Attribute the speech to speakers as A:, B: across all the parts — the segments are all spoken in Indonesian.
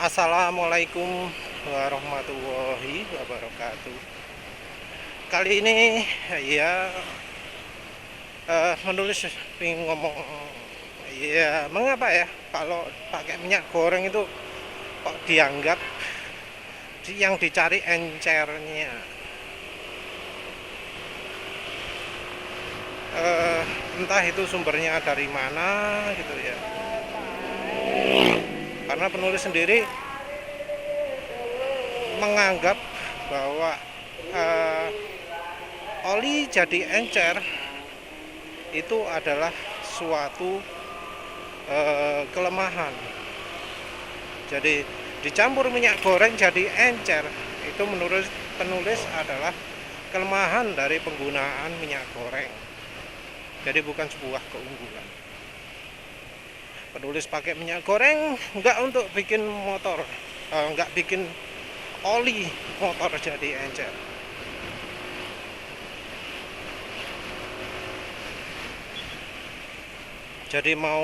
A: Assalamualaikum warahmatullahi wabarakatuh. Kali ini ya menulis ingin ngomong ya mengapa ya kalau pakai minyak goreng itu kok dianggap yang dicari encernya. Entah itu sumbernya dari mana gitu ya. Karena penulis sendiri menganggap bahwa eh, oli jadi encer itu adalah suatu kelemahan. Jadi dicampur minyak goreng jadi encer itu menurut penulis adalah kelemahan dari penggunaan minyak goreng. Jadi bukan sebuah keunggulan. Penulis pakai minyak goreng nggak untuk bikin motor, nggak bikin oli motor jadi encer. Jadi mau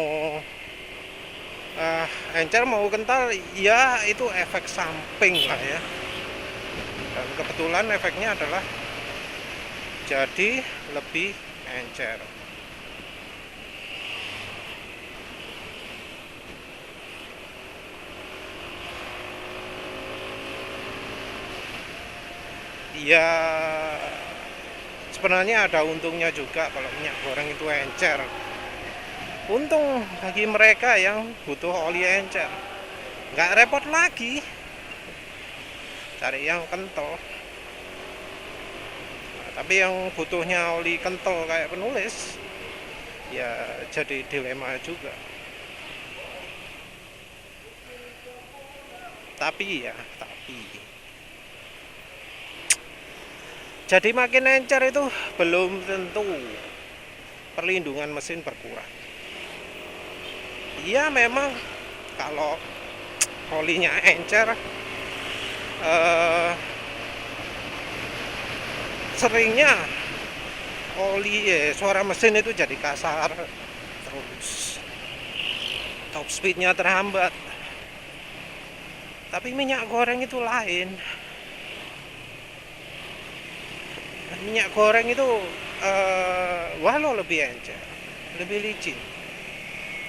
A: encer mau kental ya itu efek samping lah ya, dan kebetulan efeknya adalah jadi lebih encer. Ya sebenarnya ada untungnya juga kalau minyak goreng itu encer. Untung bagi mereka yang butuh oli encer, nggak repot lagi cari yang kental. Nah, tapi yang butuhnya oli kental kayak penulis ya jadi dilema juga. Tapi jadi makin encer itu belum tentu perlindungan mesin berkurang. Iya memang kalau olinya encer eh, seringnya suara mesin itu jadi kasar, terus top speednya terhambat. Tapi minyak goreng itu lain. Minyak goreng itu walau lebih encer, lebih licin.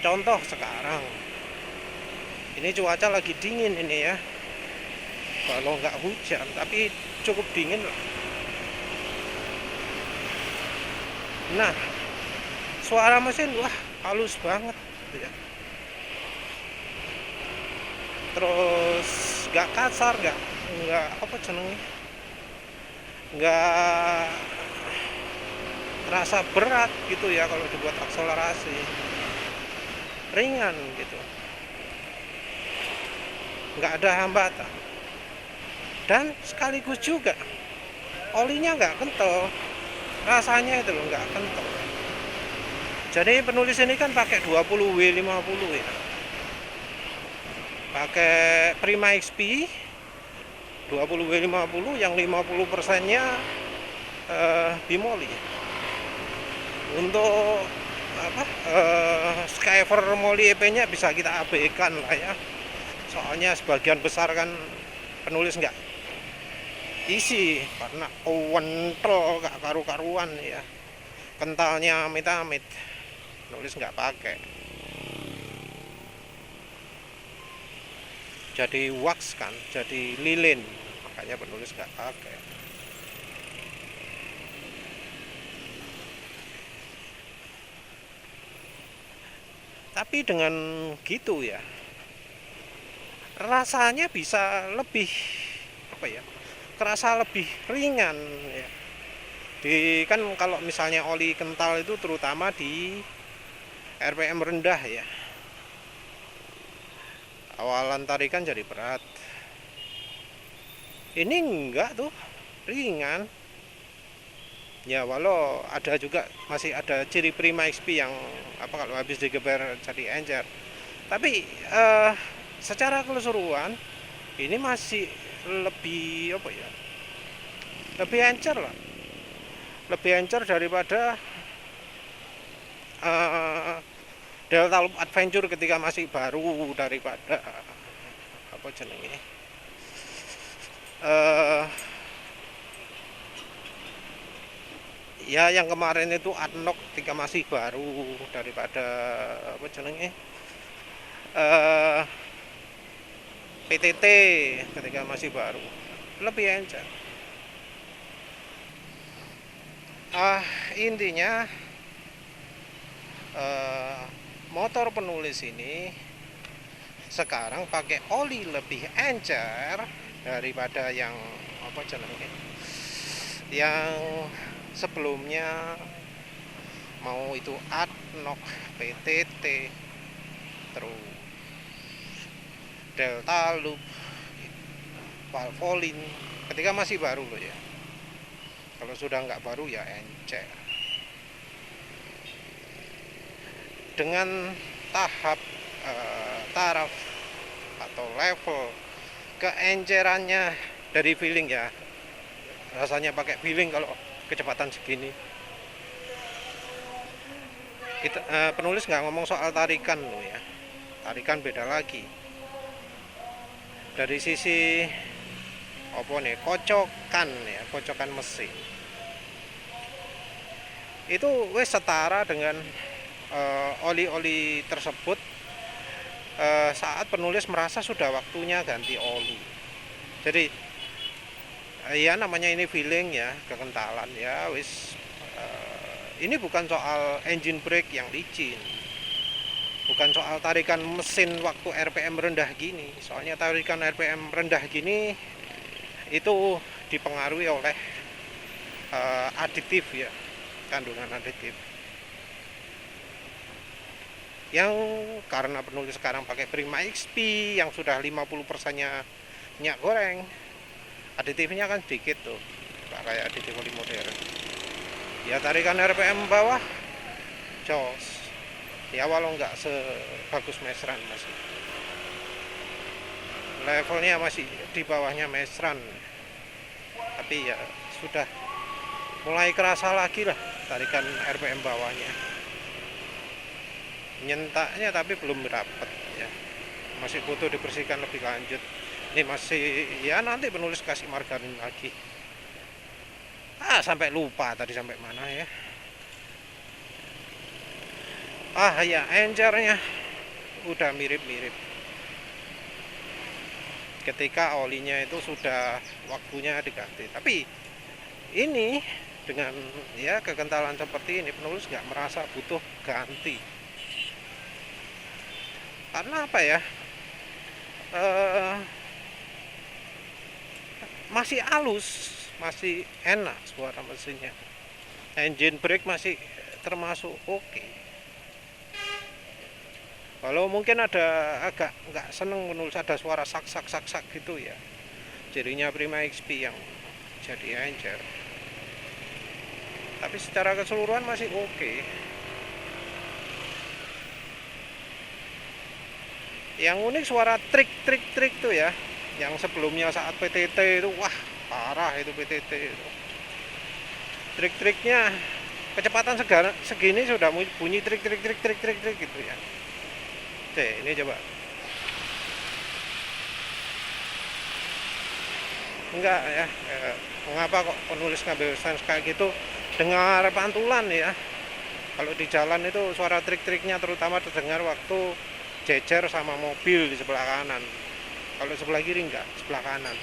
A: Contoh sekarang ini cuaca lagi dingin ini ya, kalau nggak hujan tapi cukup dingin. Nah suara mesin wah halus banget ya. Terus nggak kasar, nggak apa cenderung, nggak terasa berat gitu ya kalau dibuat akselerasi, ringan gitu, nggak ada hambatan. Dan sekaligus juga olinya nggak kental, rasanya itu loh nggak kental. Jadi penulis ini kan pakai 20W50 ya, pakai Prima XP 20W50 yang 50%-nya bimoli. Untuk apa Skyver Molly EP-nya bisa kita abaikan lah ya, soalnya sebagian besar kan penulis nggak isi karena kental gak karu-karuan ya, kentalnya amit-amit, penulis nggak pakai. Jadi wax kan, jadi lilin, makanya penulis nggak pakai. Tapi dengan gitu ya rasanya bisa lebih apa ya, kerasa lebih ringan ya. Kan kalau misalnya oli kental itu terutama di RPM rendah ya, awalan tarikan jadi berat. Ini enggak tuh, ringan ya, walau ada juga masih ada ciri Prima XP yang apa kalau habis digeber jadi encer. Tapi secara keseluruhan ini masih lebih apa ya, lebih encer lah, lebih encer daripada Delta Loop Adventure ketika masih baru, daripada apa jenenge eh ya yang kemarin itu unlock ketika masih baru daripada apa jenenge eh PTT ketika masih baru lebih encer. Intinya eh, motor penulis ini sekarang pakai oli lebih encer daripada yang apa jenenge yang sebelumnya, mau itu Adnok, PTT, terus Delta Loop, Valvoline ketika masih baru loh ya. Kalau sudah nggak baru ya encer. Dengan tahap taraf atau level keencerannya dari feeling ya, rasanya pakai feeling kalau kecepatan segini. Kita, penulis nggak ngomong soal tarikan loh ya, tarikan beda lagi. Dari sisi apa nih, kocokan ya, kocokan mesin itu wes setara dengan oli-oli tersebut saat penulis merasa sudah waktunya ganti oli. Jadi ya namanya ini feeling ya, kekentalan ya wis. Ini bukan soal engine brake yang licin, bukan soal tarikan mesin waktu RPM rendah gini. Soalnya tarikan RPM rendah gini itu dipengaruhi oleh aditif ya, kandungan aditif yang karena penulis sekarang pakai Prima XP yang sudah 50%-nya minyak goreng, aditifnya kan sedikit tuh, nggak kayak aditif oli modern. Ya tarikan RPM bawah jos ya, walau nggak sebagus Mesran, masih levelnya masih di bawahnya Mesran, tapi ya sudah mulai kerasa lagi lah tarikan RPM bawahnya, nyentaknya tapi belum dapat ya, masih butuh dibersihkan lebih lanjut. Ini masih ya, nanti penulis kasih margarin lagi. Sampai lupa tadi sampai mana ya. Ya encernya udah mirip-mirip ketika olinya itu sudah waktunya diganti. Tapi ini dengan ya kekentalan seperti ini, penulis nggak merasa butuh ganti. Karena apa ya, masih halus, masih enak suara mesinnya, engine brake masih termasuk oke. Kalau mungkin ada agak nggak seneng menulis ada suara sak sak sak sak gitu ya, jadinya Prima XP yang jadi encer. Tapi secara keseluruhan masih oke. Yang unik suara trik tuh ya, yang sebelumnya saat PTT itu wah parah itu PTT itu. Trik-triknya kecepatan segini sudah bunyi trik gitu ya. Oke, ini coba. Enggak ya, mengapa kok penulis ngambil stance kayak gitu? Dengar pantulan ya. Kalau di jalan itu suara trik-triknya terutama terdengar waktu jejer sama mobil di sebelah kanan. Kalau sebelah kiri enggak, sebelah kanan.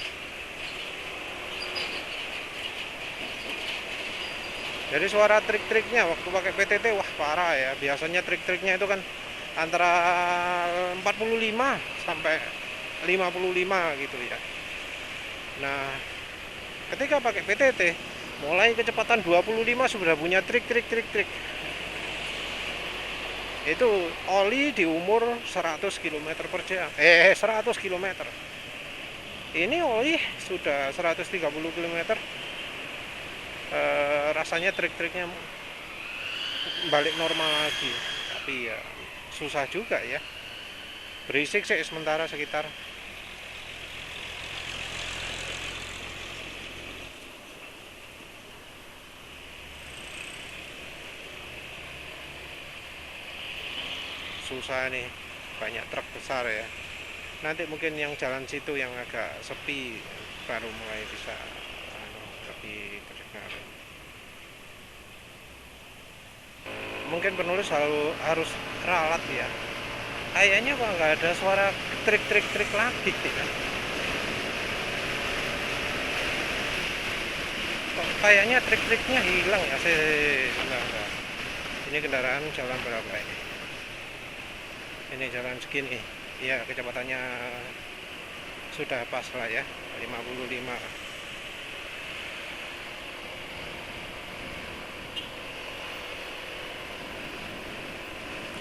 A: Jadi suara trik-triknya waktu pakai PTT wah parah ya. Biasanya trik-triknya itu kan antara 45 sampai 55 gitu ya. Nah, ketika pakai PTT mulai kecepatan 25 sudah punya trik. Itu oli di umur 100 km per jam. 100 km. Ini oli sudah 130 km. Rasanya trik-triknya balik normal lagi. Tapi ya susah juga ya. Berisik sih sementara sekitar. Susah nih, banyak truk besar ya. Nanti mungkin yang jalan situ yang agak sepi baru mulai bisa lebih terdengar. Mungkin penulis harus ralat ya. Kayaknya kok nggak ada suara trik lagi ya. Kok kayaknya trik-triknya hilang ya. Enggak. Ini kendaraan jalan berapa ini? Ini jalan segini. Ya, kecepatannya sudah pas lah ya, 55.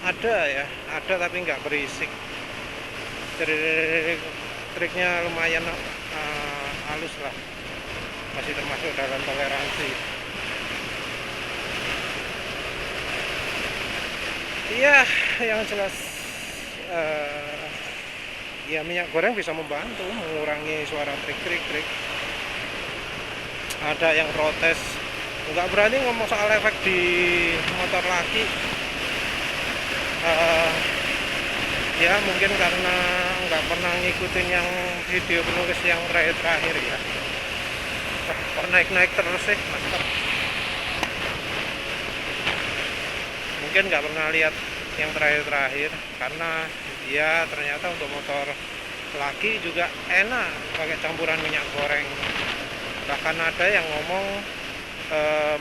A: Ada tapi nggak berisik. Triknya lumayan halus lah, masih termasuk dalam toleransi. Iya, yang jelas ya minyak goreng bisa membantu mengurangi suara trik. Ada yang protes nggak berani ngomong soal efek di motor lagi. Ya mungkin karena nggak pernah ngikutin yang video penulis yang terakhir ya. Kok naik terus sih mantap. Mungkin nggak pernah lihat yang terakhir karena dia ternyata untuk motor laki juga enak pakai campuran minyak goreng. Bahkan ada yang ngomong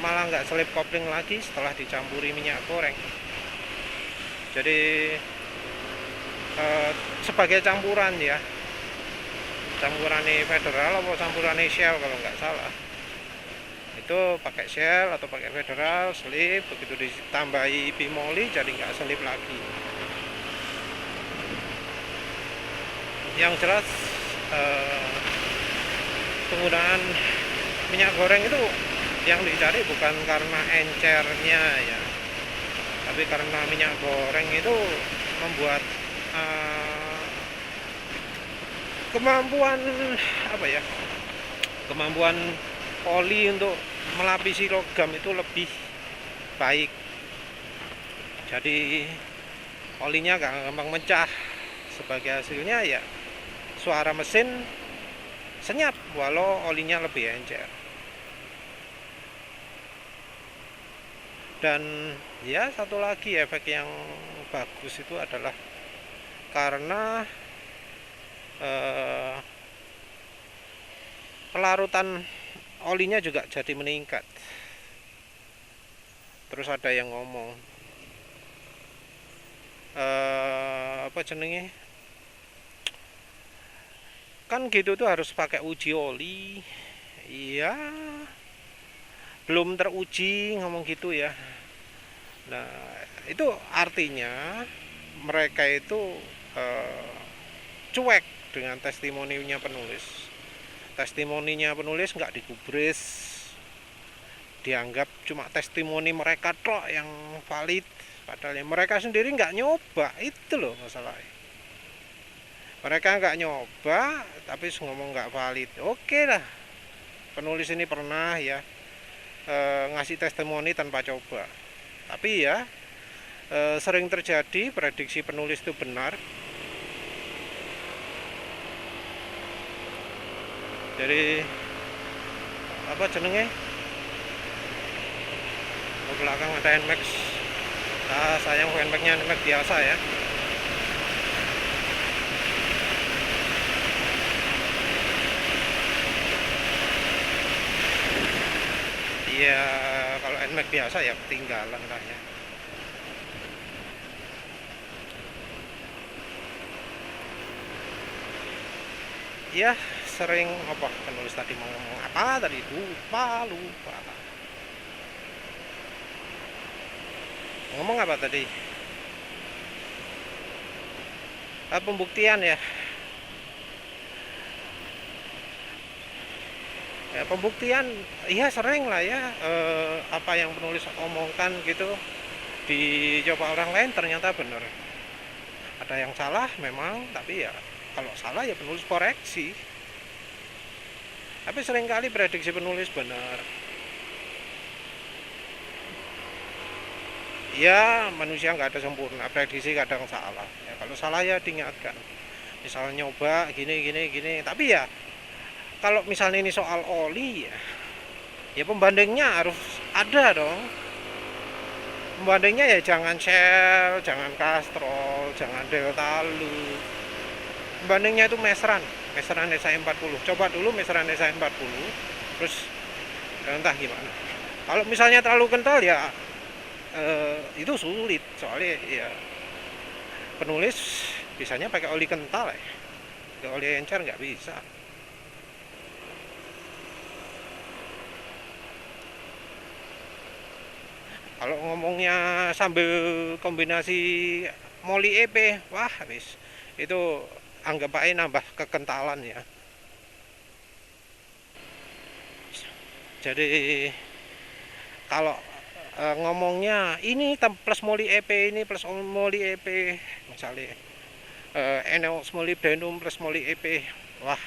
A: malah nggak selip kopling lagi setelah dicampuri minyak goreng. Jadi sebagai campuran ya, campuran Federal atau campuran Shell kalau nggak salah, itu pakai Shell atau pakai Federal selip, begitu ditambahi bimoli jadi nggak selip lagi. Yang jelas penggunaan minyak goreng itu yang dicari bukan karena encernya ya, tapi karena minyak goreng itu membuat kemampuan kemampuan oli untuk melapisi logam itu lebih baik. Jadi olinya gak gampang mecah. Sebagai hasilnya ya suara mesin senyap walau olinya lebih encer. Dan ya satu lagi efek yang bagus itu adalah karena pelarutan olinya juga jadi meningkat. Terus ada yang ngomong apa jenenge, kan gitu tuh harus pakai uji oli. Iya, belum teruji ngomong gitu ya. Nah itu artinya mereka itu cuek dengan testimoninya penulis. Testimoninya penulis nggak digubris, dianggap cuma testimoni mereka tok yang valid, padahal mereka sendiri nggak nyoba. Itu loh masalahnya. Mereka nggak nyoba tapi ngomong nggak valid. Oke lah, penulis ini pernah ya ngasih testimoni tanpa coba. Tapi ya sering terjadi prediksi penulis itu benar. Jadi apa jenenge, di belakang ada NMAX. Sayang NMAX-nya NMAX biasa ya. Iya, kalau NMAX biasa ya ketinggalan lah ya. Iya, sering apa penulis tadi mau ngomong apa tadi, lupa. Ngomong apa tadi? Pembuktian ya. Pembuktian iya sering lah ya, apa yang penulis omongkan gitu dicoba orang lain ternyata benar. Ada yang salah memang, tapi ya kalau salah ya penulis koreksi. Tapi seringkali prediksi penulis benar. Ya manusia nggak ada sempurna, prediksi kadang salah ya, kalau salah ya diingatkan. misal nyoba gini gini gini. Tapi ya kalau misalnya ini soal oli ya, ya pembandingnya harus ada dong. Pembandingnya ya jangan Shell, jangan Castrol, jangan Deltalu. Pembandingnya itu Mesran, Mesran SI 40. Coba dulu Mesran SI 40, terus entah gimana. Kalau misalnya terlalu kental ya itu sulit, soalnya ya penulis bisanya pakai oli kental ya, pakai oli encer nggak bisa. Kalau ngomongnya sambil kombinasi Moli EP, wah habis itu anggap aja nambah kekentalan ya. Jadi kalau ngomongnya ini plus Moli EP ini plus Moli EP, misalnya Eneox molybdenum plus Moli EP, wah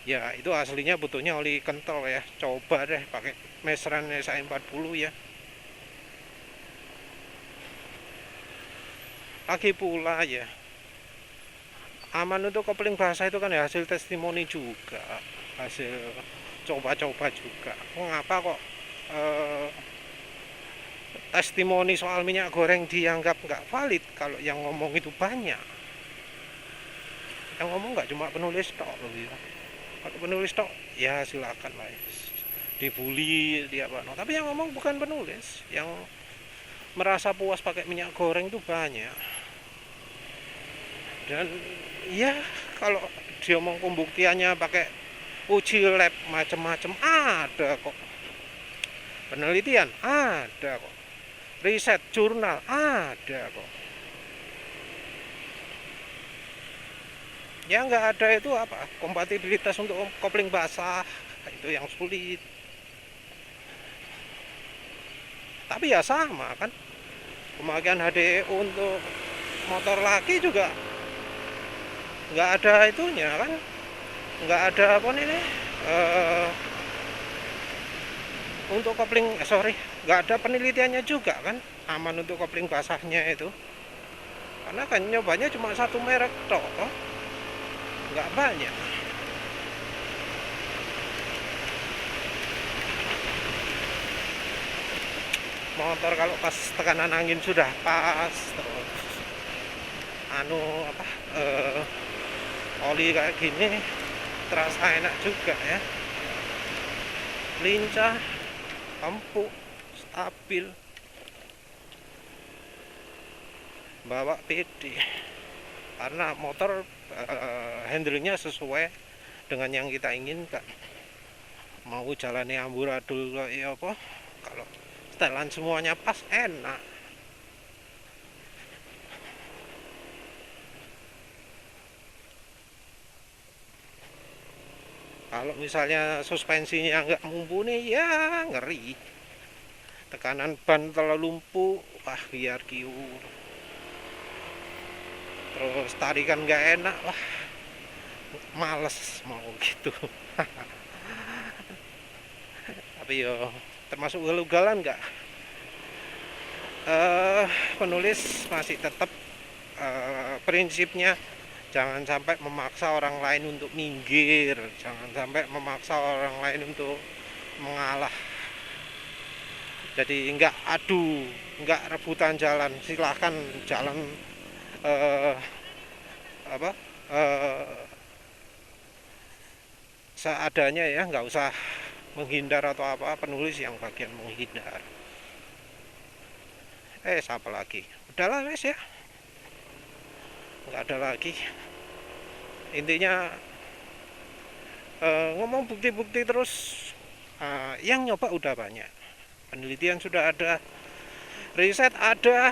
A: ya itu aslinya butuhnya oli kental ya. Coba deh pakai Mesran SI 40 ya. Lagi pula ya, aman untuk kopling basah itu kan ya hasil testimoni juga, hasil coba-coba juga. Mengapa kok testimoni soal minyak goreng dianggap nggak valid kalau yang ngomong itu banyak? Yang ngomong nggak cuma penulis tok loh ya. Kalau penulis tok ya silakan lah ya. Dibully dia apa no. Tapi yang ngomong bukan penulis, yang merasa puas pakai minyak goreng itu banyak. Dan ya kalau dia mau pembuktiannya pakai uji lab macam-macam ada kok, penelitian ada kok, riset jurnal ada kok. Ya nggak ada itu apa, kompatibilitas untuk kopling basah itu yang sulit. Tapi ya sama kan, pemakaian HDE untuk motor laki juga nggak ada itunya kan, nggak ada apa ini untuk kopling nggak ada penelitiannya juga kan aman untuk kopling basahnya itu, karena kan nyobanya cuma satu merek toh, nggak banyak. Motor kalau pas tekanan angin sudah pas, terus oli kayak gini terasa enak juga ya, lincah, empuk, stabil, bawa pede, karena motor handlingnya sesuai dengan yang kita inginkan. Mau jalannya amburadul ya apa, kalau setelan semuanya pas enak. Kalau misalnya suspensinya nggak mumpuni ya ngeri, tekanan ban terlalu lumpuh, wah biar kiur, terus tarikan nggak enak, wah males mau gitu. Tapi yo termasuk ugal-ugalan nggak, penulis masih tetap prinsipnya jangan sampai memaksa orang lain untuk minggir, jangan sampai memaksa orang lain untuk mengalah. Jadi nggak adu, nggak rebutan jalan, silahkan jalan apa seadanya ya, nggak usah menghindar atau apa. Penulis yang bagian menghindar. Siapa lagi? Udahlah wes ya, nggak ada lagi. Intinya ngomong bukti-bukti terus, yang nyoba udah banyak, penelitian sudah ada, riset ada,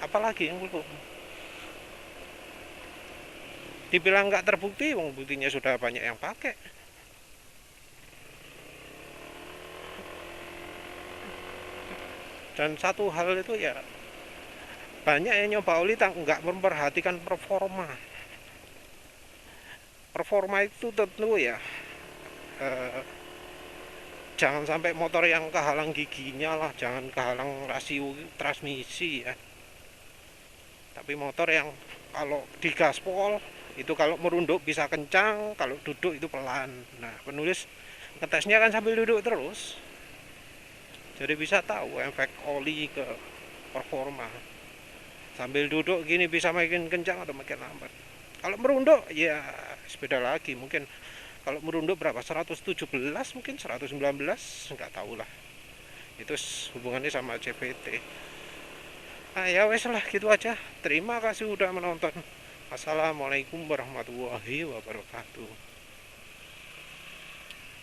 A: apalagi yang belum. Dibilang nggak terbukti, buktinya sudah banyak yang pakai. Dan satu hal itu ya, banyak yang nyoba oli nggak memperhatikan performa. Performa itu tentu ya, jangan sampai motor yang kehalang giginya lah, jangan kehalang rasio transmisi ya. Tapi motor yang Kalau di gaspol itu kalau merunduk bisa kencang, kalau duduk itu pelan. Nah, penulis ngetesnya kan sambil duduk terus, jadi bisa tahu efek oli ke performa. Sambil duduk gini bisa makin kencang atau makin lambat. Kalau merunduk ya beda lagi, mungkin kalau merunduk berapa, 117 mungkin 119, nggak tahu lah, itu hubungannya sama CVT. Ah ya wes lah, gitu aja. Terima kasih udah menonton. Assalamualaikum warahmatullahi wabarakatuh.